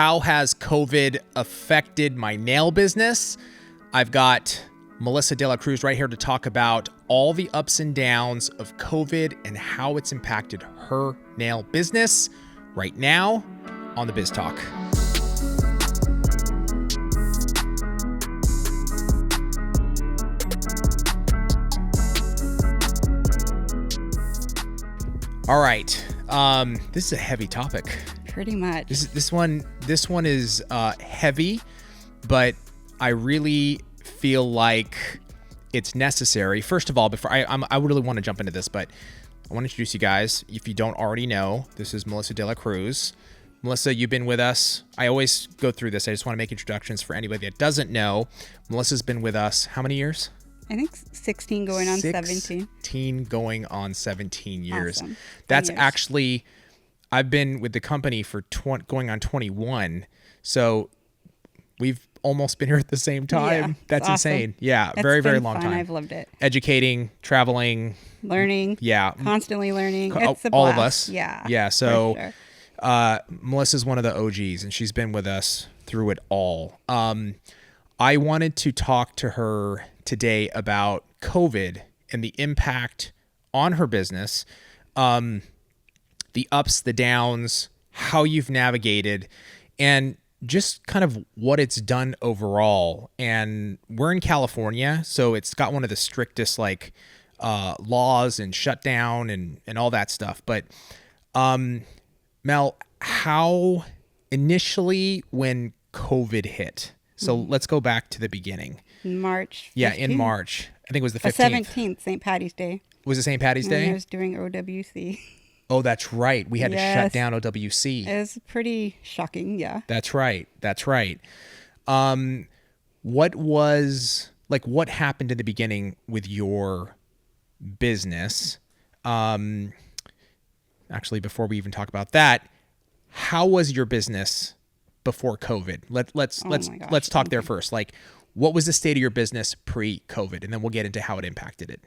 how has COVID affected my nail business? I've got Melissa DeLaCruz right here to talk about all the ups and downs of COVID and how it's impacted her nail business right now on the Biz Talk. All right. This is a heavy topic. Pretty much. This one is heavy, but I really feel like it's necessary. First of all, before I really want to jump into this, but I want to introduce you guys. If you don't already know, this is Melissa DeLaCruz. Melissa, you've been with us. I always go through this. I just want to make introductions for anybody that doesn't know. Melissa's been with us how many years? I think 16 going on 17. 16 going on 17 years. Awesome. That's years. Actually, I've been with the company for going on 21. So we've almost been here at the same time. Yeah, that's awesome. insane. Yeah, It's very, very been long fun. time. I've loved it. Educating, traveling. Learning. Yeah. Constantly learning. It's a blast. All of us. Yeah. Yeah. So sure. Melissa's one of the OGs, and she's been with us through it all. I wanted to talk to her today about COVID and the impact on her business, the ups, the downs, how you've navigated, and just kind of what it's done overall. And we're in California, so it's got one of the strictest laws and shutdown and all that stuff. But Mel, how initially when COVID hit? So let's go back to the beginning. March. 15th. Yeah, in March. I think it was the 15th. 17th, St. Patty's Day. Was it St. Patty's Day? I was doing OWC. Oh, that's right. We had to shut down OWC. It was pretty shocking, yeah. That's right. What happened in the beginning with your business? Actually, before we even talk about that, how was your business before COVID? Let's talk there first. What was the state of your business pre-COVID? And then we'll get into how it impacted it.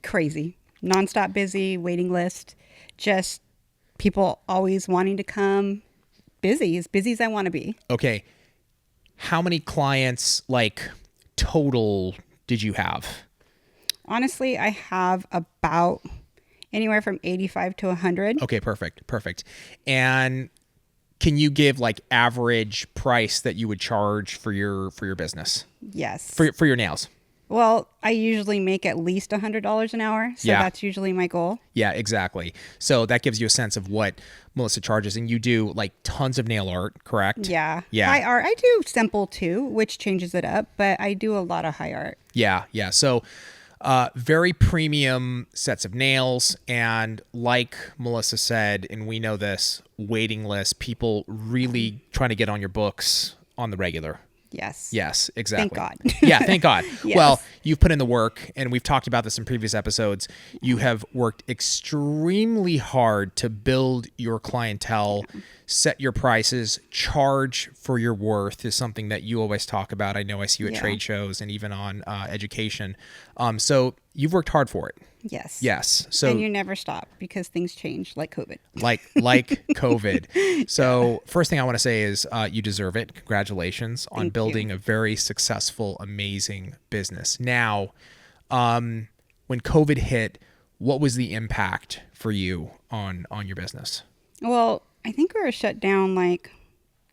Crazy. Nonstop busy, waiting list. Just people always wanting to come. Busy as I want to be. Okay. How many clients, total, did you have? Honestly, I have about anywhere from 85 to 100. Okay, perfect. And can you give average price that you would charge for your business? Yes. For your nails? Well, I usually make at least $100 an hour. So that's usually my goal. Yeah, exactly. So that gives you a sense of what Melissa charges. And you do tons of nail art, correct? Yeah. High art. I do simple too, which changes it up, but I do a lot of high art. Yeah. So very premium sets of nails. And like Melissa said, and we know this, waiting list, people really trying to get on your books on the regular. Yes, exactly. Thank God. Yeah, thank God. Yes. Well, you've put in the work, and we've talked about this in previous episodes. You have worked extremely hard to build your clientele, set your prices, charge for your worth is something that you always talk about. I know I see you at trade shows and even on education. So you've worked hard for it. Yes. So and you never stop because things change like COVID. Like COVID. So first thing I want to say is you deserve it. Congratulations on building a very successful, amazing business. Now, when COVID hit, what was the impact for you on your business? Well, I think we were shut down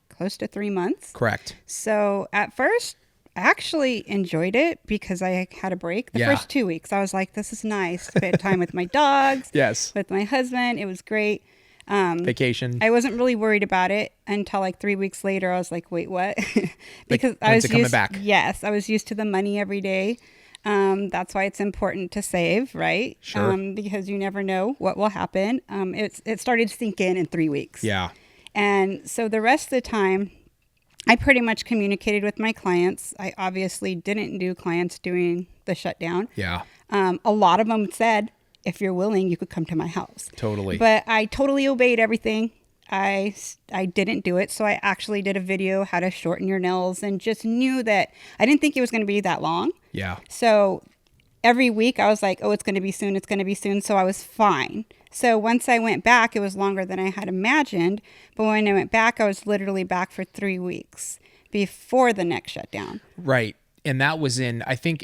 close to 3 months. Correct. So at first, I actually enjoyed it because I had a break. The first 2 weeks, I was like, this is nice. Spend time with my dogs. Yes. With my husband. It was great. Vacation. I wasn't really worried about it until 3 weeks later. I was like, wait, what? Because I when's was it coming back? Yes. I was used to the money every day. That's why it's important to save, right? Sure. Because you never know what will happen. It started to sink in 3 weeks. Yeah. And so the rest of the time, I pretty much communicated with my clients. I obviously didn't do clients during the shutdown. Yeah. A lot of them said, if you're willing, you could come to my house. Totally. But I totally obeyed everything. I didn't do it. So I actually did a video how to shorten your nails and just knew that I didn't think it was going to be that long. Yeah. So every week I was like, oh, it's going to be soon. It's going to be soon. So I was fine. So once I went back, it was longer than I had imagined. But when I went back, I was literally back for 3 weeks before the next shutdown. Right. And that was in, I think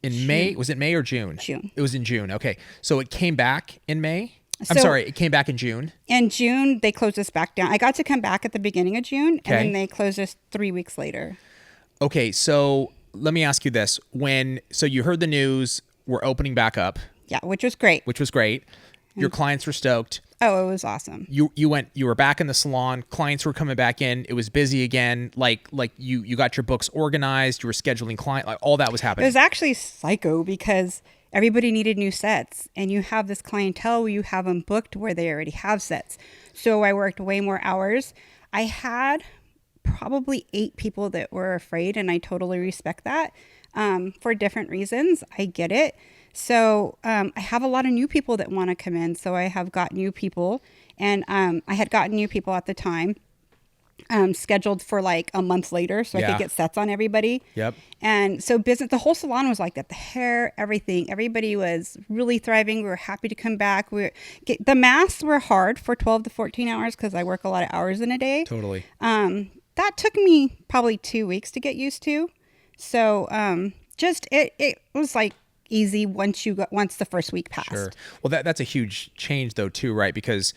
in May. Was it May or June? June. It was in June. Okay. So it came back in May? I'm So- sorry. It came back in June? In June, they closed us back down. I got to come back at the beginning of June, and then they closed us 3 weeks later. Okay. So let me ask you this. So you heard the news, we're opening back up. Yeah, which was great. Which was great. Your clients were stoked. Oh, it was awesome. You were back in the salon. Clients were coming back in. It was busy again. Like you got your books organized. You were scheduling client. Like all that was It happening. was actually psycho because everybody needed new sets, and you have this clientele where you have them booked where they already have sets. So I worked way more hours. I had probably 8 people that were afraid, and I totally respect that for different reasons. I get it. So I have a lot of new people that want to come in. So I have got new people, and I had gotten new people at the time scheduled for like a month later so I could get sets on everybody. Yep. And so the whole salon was like that. The hair, everything, everybody was really thriving. We were happy to come back. The masks were hard for 12 to 14 hours because I work a lot of hours in a day. Totally. That took me probably 2 weeks to get used to. So it was like easy once the first week passed. Sure. Well, that's a huge change though too, right? Because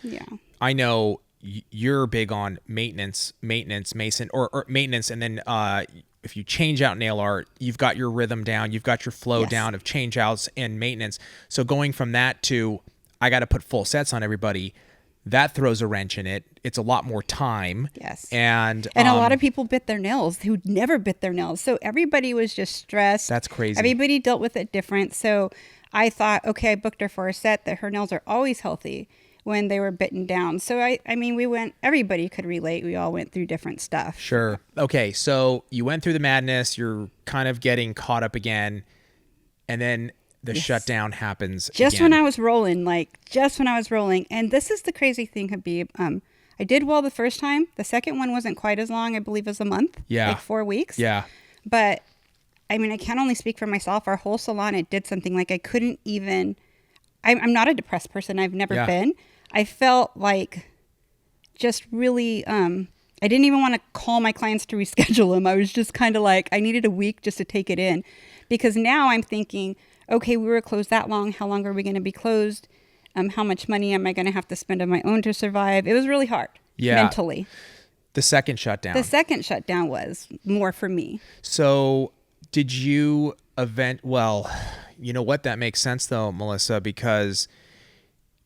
I know you're big on maintenance, Mason, or maintenance, and then if you change out nail art, you've got your rhythm down, you've got your flow down of change outs and maintenance. So going from that to I got to put full sets on everybody, that throws a wrench in it. It's a lot more time. Yes. And a lot of people bit their nails who'd never bit their nails. So everybody was just stressed. That's crazy. Everybody dealt with it different. So I thought, okay, I booked her for a set that her nails are always healthy when they were bitten down. So I mean, everybody could relate. We all went through different stuff. Sure. Okay. So you went through the madness, you're kind of getting caught up again. And then the shutdown happens just again. when I was rolling. And this is the crazy thing, Habib. I did well the first time. The second one wasn't quite as long. I believe it was a month. Yeah. Like 4 weeks. Yeah. But I mean, I can't only speak for myself. Our whole salon, it did something like I couldn't even, I'm not a depressed person. I've never been. I felt like just really, I didn't even want to call my clients to reschedule them. I was just kind of like, I needed a week just to take it in, because now I'm thinking, okay, we were closed that long. How long are we going to be closed? How much money am I going to have to spend on my own to survive? It was really hard mentally. The second shutdown. The second shutdown was more for me. So did you well, you know what? That makes sense though, Melissa, because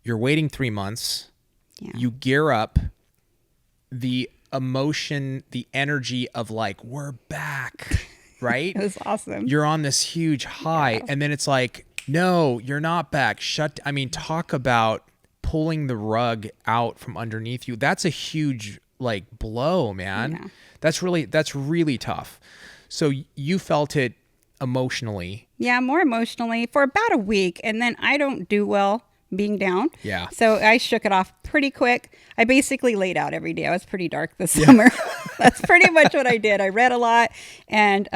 you're waiting 3 months. Yeah. You gear up, the emotion, the energy of like, we're back, right? It was awesome. You're on this huge high, and then it's like, no, you're not back. I mean, talk about pulling the rug out from underneath you. That's a huge like blow, man. Yeah. That's really tough. So you felt it emotionally. Yeah, more emotionally for about a week. And then I don't do well being down. Yeah. So I shook it off pretty quick. I basically laid out every day. I was pretty dark this summer. That's pretty much what I did. I read a lot and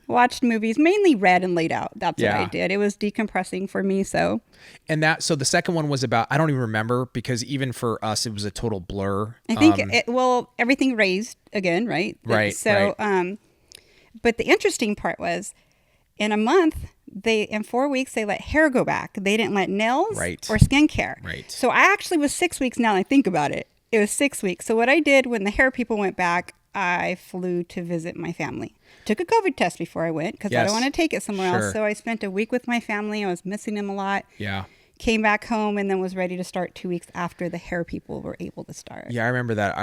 watched movies, mainly read and laid out. That's what I did. It was decompressing for me. So the second one was about, I don't even remember, because even for us, it was a total blur. I think everything raised again, right? Right. So, but the interesting part was in a month, in 4 weeks, they let hair go back. They didn't let nails or skincare. Right. So I actually was 6 weeks now that I think about it. It was 6 weeks. So what I did when the hair people went back, I flew to visit my family. Took a COVID test before I went because I don't want to take it somewhere else. So I spent a week with my family. I was missing them a lot. Yeah. Came back home and then was ready to start 2 weeks after the hair people were able to start. Yeah, I remember that.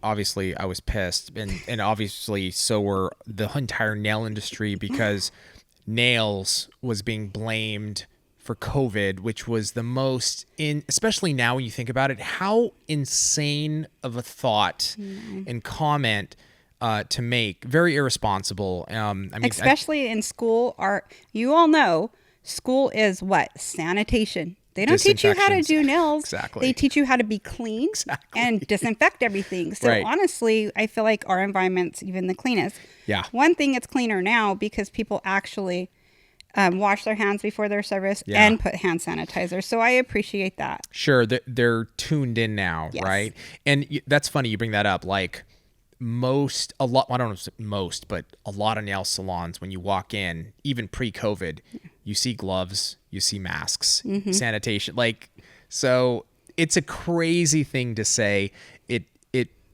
Obviously I was pissed, and obviously so were the entire nail industry, because nails was being blamed for COVID, which was the most especially now when you think about it, how insane of a thought and comment to make. Very irresponsible. Especially in school, you all know school is what? Sanitation. They don't teach you how to do nails. Exactly. They teach you how to be clean and disinfect everything. So honestly, I feel like our environment's even the cleanest. Yeah. One thing, it's cleaner now because people actually wash their hands before their service, Yeah. and put hand sanitizer. So I appreciate that. Sure, they're tuned in now, Yes. right? And that's funny you bring that up. Like I don't know if it's most, but a lot of nail salons, when you walk in, even pre-COVID, you see gloves, you see masks, sanitation. Like, so it's a crazy thing to say.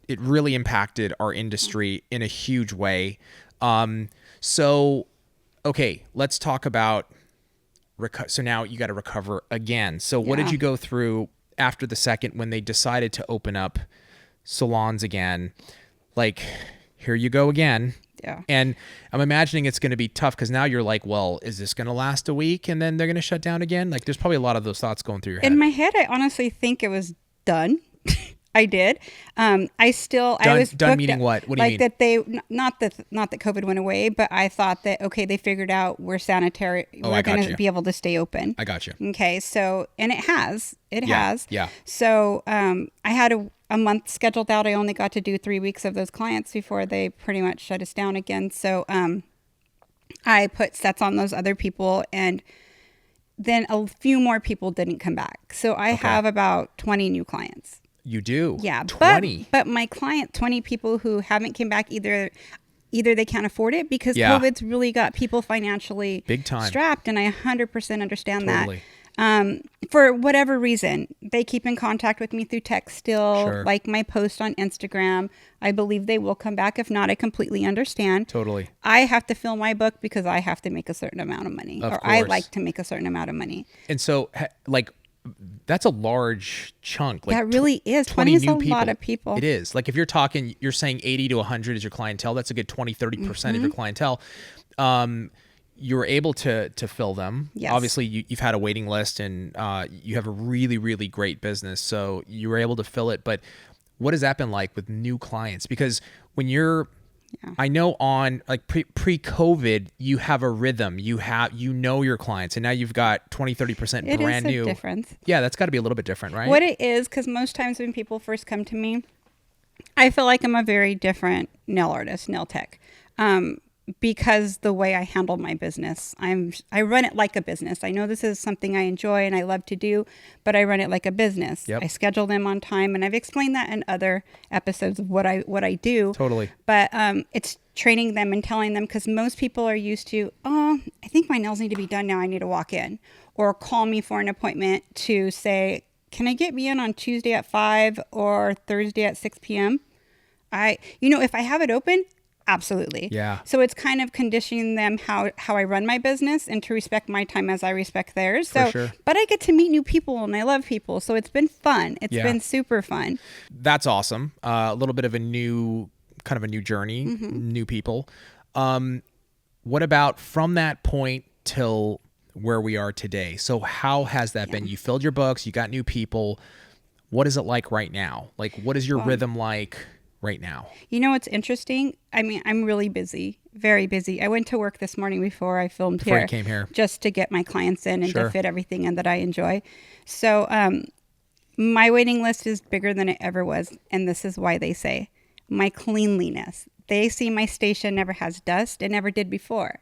It really impacted our industry in a huge way. So, okay, let's talk about so now you got to recover again. So what did Yeah. you go through after the second when they decided to open up salons again? Like, here you go again. Yeah. And I'm imagining it's going to be tough because now you're like, well, is this going to last a week and then they're going to shut down again? Like, there's probably a lot of those thoughts going through your head. In my head, I honestly think it was done. I did. I was Done booked meaning what? What do you mean? That they not that COVID went away, but I thought that okay, they figured out we're sanitary. I We're got going you. to be able to stay open. I got you. Okay, so and it has. It Yeah, has. yeah. So I had a month scheduled out. I only got to do 3 weeks of those clients before they pretty much shut us down again. So I put sets on those other people, and then a few more people didn't come back. So I have about 20 new clients. You do? Yeah, 20. But my client, 20 people who haven't came back either they can't afford it because Yeah. COVID's really got people financially Big time. strapped, and I 100% understand Totally. that. For whatever reason, they keep in contact with me through text still, Sure. like my post on Instagram. I believe they will come back. If not, I completely understand. Totally. I have to fill my book because I have to make a certain amount of money, Of or I course. like to make a certain amount of money. And so, like, that's a large chunk. Like That really is. 20 is new a lot of people. It is. Like, if you're talking, you're saying 80 to 100 is your clientele. That's a good 20, 30% of your clientele. You were able to fill them. Yes. Obviously, you've had a waiting list, and you have a really, really great business. So you were able to fill it. But what has that been like with new clients? Because when you're, I know on like pre-COVID, you have a rhythm. You know your clients, and now you've got 20, 30% It brand is a new. difference. Yeah, that's got to be a little bit different, right? What it is, because most times when people first come to me, I feel like I'm a very different nail artist, nail tech, because the way I handle my business, I run it like a business. I know this is something I enjoy and I love to do, but I run it like a business. Yep. I schedule them on time, and I've explained that in other episodes of what I do. Totally. But it's training them and telling them, because most people are used to, oh, I think my nails need to be done now. I need to walk in, or call me for an appointment to say, can I get me in on Tuesday at 5 or Thursday at 6 p.m.? If I have it open, absolutely. Yeah. So it's kind of conditioning them how I run my business and to respect my time as I respect theirs. So, sure. But I get to meet new people, and I love people. So it's been fun. It's Yeah. been super fun. That's awesome. A little bit of a new journey, new people. What about from that point till where we are today? So how has that been? You filled your books, you got new people. What is it like right now? Like, what is your rhythm like right now? You know what's interesting? I mean, I'm really busy, very busy. I went to work this morning before I filmed Before here. you came here. Just to get my clients in and Sure. to fit everything in that I enjoy. So my waiting list is bigger than it ever was. And this is why they say my cleanliness. They see my station never has dust. It never did before.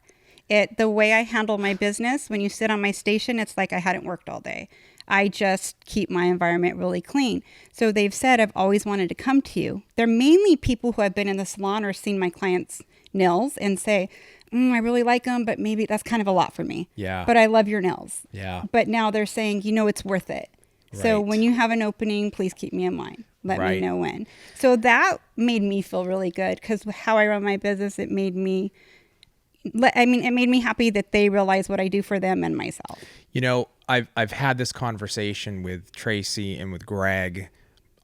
The way I handle my business, when you sit on my station, it's like I hadn't worked all day. I just keep my environment really clean. So they've said, I've always wanted to come to you. They're mainly people who have been in the salon or seen my clients' nails and say, I really like them, but maybe that's kind of a lot for me. Yeah. But I love your nails. Yeah. But now they're saying, it's worth it. So Right. when you have an opening, please keep me in mind. Let me Right. know when. So that made me feel really good, because how I run my business, it made me happy that they realize what I do for them and myself. I've had this conversation with Tracy and with Greg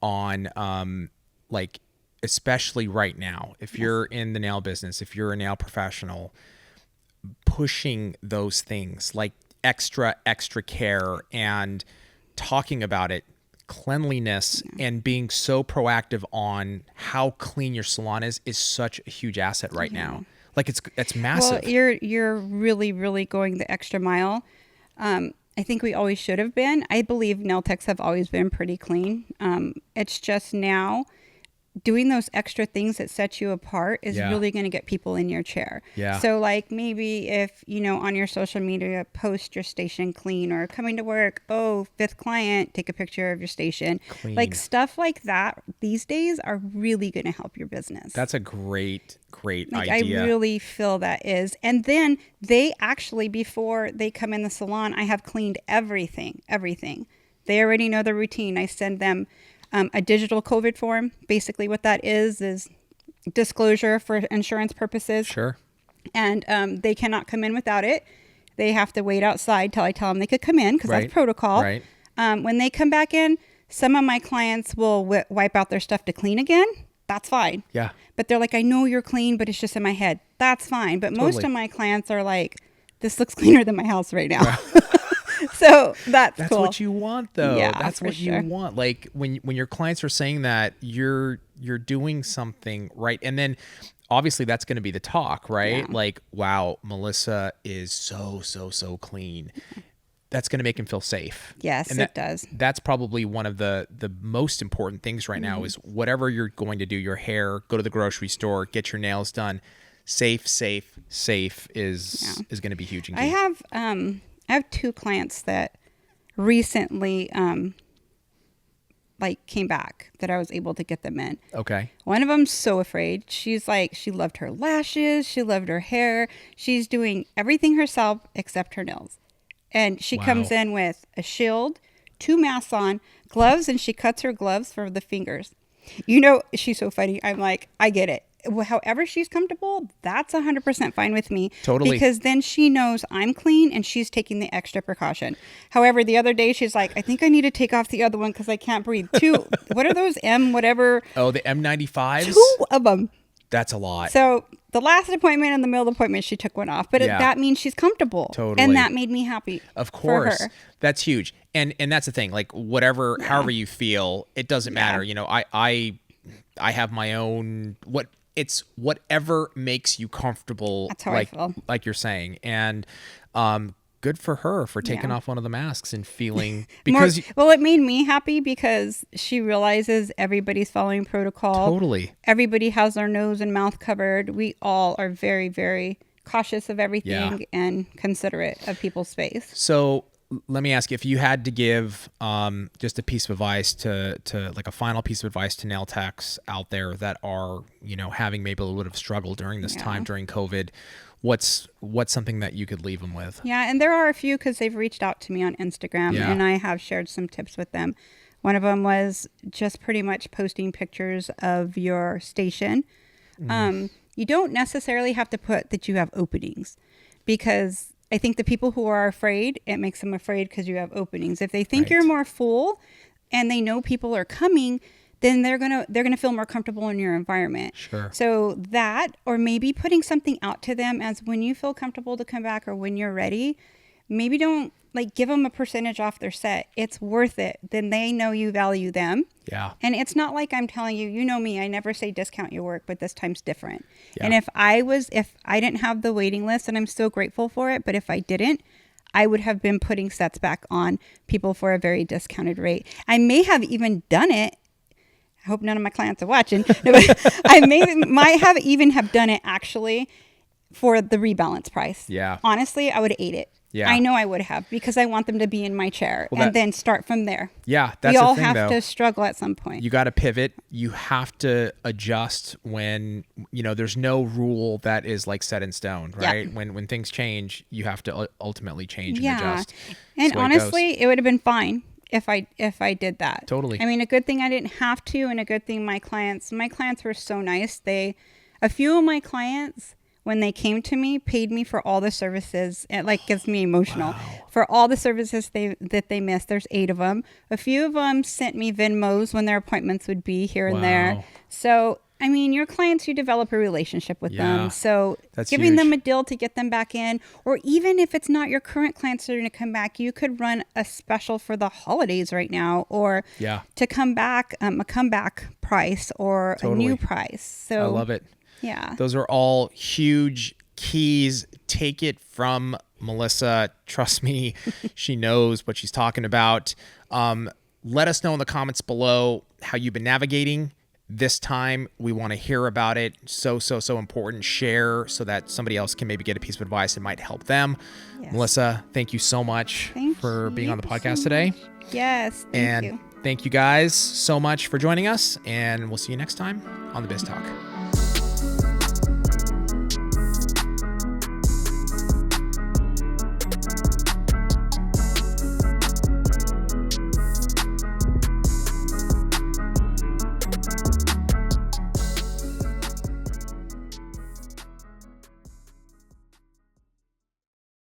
on like, especially right now, if you're in the nail business, if you're a nail professional, pushing those things like extra care and talking about it, cleanliness, and being so proactive on how clean your salon is such a huge asset right now. Like, it's massive. Well, you're really, really going the extra mile. I think we always should have been. I believe nail techs have always been pretty clean. It's just now doing those extra things that set you apart is Yeah. really going to get people in your chair. Yeah. So like maybe if, on your social media, post your station clean, or coming to work, oh, 5th client, take a picture of your station. Clean. Like stuff like that these days are really going to help your business. That's a great like idea. I really feel that is. And then they actually, before they come in the salon, I have cleaned everything. They already know the routine. I send them a digital COVID form. Basically what that is disclosure for insurance purposes. Sure. And they cannot come in without it. They have to wait outside till I tell them they could come in, because Right. that's protocol. Right. When they come back in, some of my clients will wipe out their stuff to clean again. That's fine. Yeah. But they're like, I know you're clean, but it's just in my head. That's fine. But most Totally. of my clients are like, this looks cleaner than my house right now. So that's cool. what you want, though. Yeah, That's for what sure. you want. Like when your clients are saying that, you're doing something right. And then obviously that's going to be the talk, right? Yeah. Like, wow, Melissa is so clean. That's going to make him feel safe. Yes, And it does. That's probably one of the most important things right now is whatever you're going to do, your hair, go to the grocery store, get your nails done. Safe is going to be huge. And I have 2 clients that recently came back that I was able to get them in. Okay. One of them's so afraid. She's like, she loved her lashes. She loved her hair. She's doing everything herself except her nails. And she comes in with a shield, 2 masks on, gloves, and she cuts her gloves for the fingers. She's so funny. I'm like, I get it. However she's comfortable, that's 100% fine with me. Totally. Because then she knows I'm clean and she's taking the extra precaution. However, the other day she's like, I think I need to take off the other one because I can't breathe. 2, what are those whatever? Oh, the M95s? 2 of them. That's a lot. So the last appointment and the middle appointment, she took one off. But Yeah. that means she's comfortable. Totally. And that made me happy. Of for course. her. That's huge. And that's the thing. Like however you feel, it doesn't matter. I have my own whatever makes you comfortable. That's how I feel. Like you're saying. And good for her for taking off one of the masks and feeling because it made me happy because she realizes everybody's following protocol. Totally. Everybody has their nose and mouth covered. We all are very, very cautious of everything and considerate of people's space. So let me ask you, if you had to give just a piece of advice to like a final piece of advice to nail techs out there that are, having maybe a little bit of struggle during this time, during COVID, what's something that you could leave them with? Yeah, and there are a few because they've reached out to me on Instagram and I have shared some tips with them. One of them was just pretty much posting pictures of your station. You don't necessarily have to put that you have openings, because I think the people who are afraid, it makes them afraid because you have openings. If they think you're more full and they know people are coming, then they're gonna feel more comfortable in your environment. Sure. So that, or maybe putting something out to them as when you feel comfortable to come back or when you're ready, maybe don't give them a percentage off their set. It's worth it. Then they know you value them. Yeah. And it's not like I'm telling you, you know me, I never say discount your work, but this time's different. Yeah. And if I didn't have the waiting list, and I'm so grateful for it, but if I didn't, I would have been putting sets back on people for a very discounted rate. I may have even done it. I hope none of my clients are watching. No, but I might have even done it actually for the rebalance price. Yeah. Honestly, I would have ate it. Yeah. I know I would have, because I want them to be in my chair and then start from there. Yeah, that's we all the thing, have though. to struggle at some point. You got to pivot. You have to adjust when, there's no rule that is like set in stone, right? Yeah. When things change, you have to ultimately change and adjust. And That's the way it honestly, goes. it would have been fine if I did that. Totally. I mean, a good thing I didn't have to, and a good thing my clients were so nice. A few of my clients, when they came to me, paid me for all the services. It gets me emotional. Wow. For all the services that they missed. There's 8 of them. A few of them sent me Venmos when their appointments would be here and there. Wow. So, I mean, your clients, you develop a relationship with them. So That's giving them huge. a deal to get them back in, or even if it's not your current clients that are going to come back, you could run a special for the holidays right now, or to come back, a comeback price or a new price. So I love it. Yeah. Those are all huge keys. Take it from Melissa. Trust me, she knows what she's talking about. Let us know in the comments below how you've been navigating this time. We want to hear about it. So important. Share so that somebody else can maybe get a piece of advice that might help them. Yes. Melissa, thank you so much for being on the podcast today. Yes, thank you. Thank you guys so much for joining us, and we'll see you next time on the Biz Talk.